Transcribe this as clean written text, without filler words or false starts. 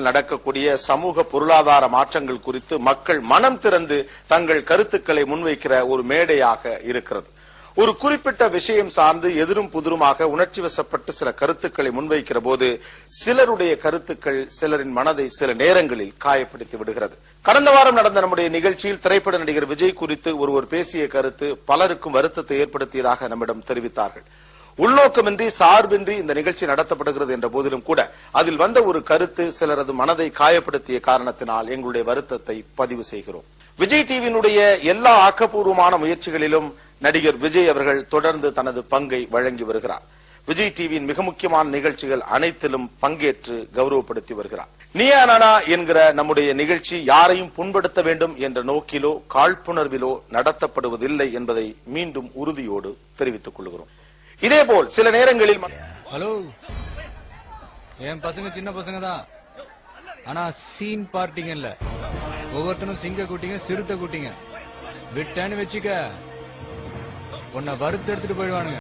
நடக்கக்கூடிய சமூக பொருளாதார மாற்றங்கள் குறித்து மக்கள் மனம் திறந்து தங்கள் கருத்துக்களை முன்வைக்கிற ஒரு மேடையாக இருக்கிறது. ஒரு குறிப்பிட்ட விஷயம் சார்ந்து எதிரும் புதிருமாக உணர்ச்சி வசப்பட்டு சில கருத்துக்களை முன்வைக்கிற போது சிலருடைய கருத்துக்கள் சிலரின் மனதை சில நேரங்களில் காயப்படுத்தி விடுகிறது. கடந்த வாரம் நடந்த நம்முடைய நிகழ்ச்சியில் திரைப்பட நடிகர் விஜய் குறித்து ஒருவர் பேசிய கருத்து பலருக்கும் வருத்தத்தை ஏற்படுத்தியதாக நம்மிடம் தெரிவித்தார்கள். உள்நோக்கமின்றி சார்பின்றி இந்த நிகழ்ச்சி நடத்தப்படுகிறது என்ற போதிலும் கூட அதில் வந்த ஒரு கருத்து சிலரது மனதை காயப்படுத்திய காரணத்தினால் எங்களுடைய வருத்தத்தை பதிவு செய்கிறோம். விஜய் டிவியினுடைய எல்லா ஆக்கப்பூர்வமான முயற்சிகளிலும் நடிகர் விஜய் அவர்கள் தொடர்ந்து தனது பங்கை வழங்கி வருகிறார். விஜய் டிவியின் மிக முக்கியமான நிகழ்ச்சிகள் அனைத்திலும் பங்கேற்று கௌரவப்படுத்தி வருகிறார். நீயா நானா என்கிற நம்முடைய நிகழ்ச்சி யாரையும் புண்படுத்த வேண்டும் என்ற நோக்கிலோ காழ்ப்புணர்விலோ நடத்தப்படுவதில்லை என்பதை மீண்டும் உறுதியோடு தெரிவித்துக் கொள்கிறோம். இதேபோல் சில நேரங்களில் ஹலோ, என் பசங்க சின்ன பசங்க தான், ஆனா சீன் பார்ட்டிங்க இல்ல. ஒவ்வொருத்தனும் சிங்க கூட்டிங்க, சிறுத்தை கூட்டிங்க. விட்டான்னு வச்சுக்க, உன்னை வறுத்து எடுத்துட்டு போயிடுவானுங்க.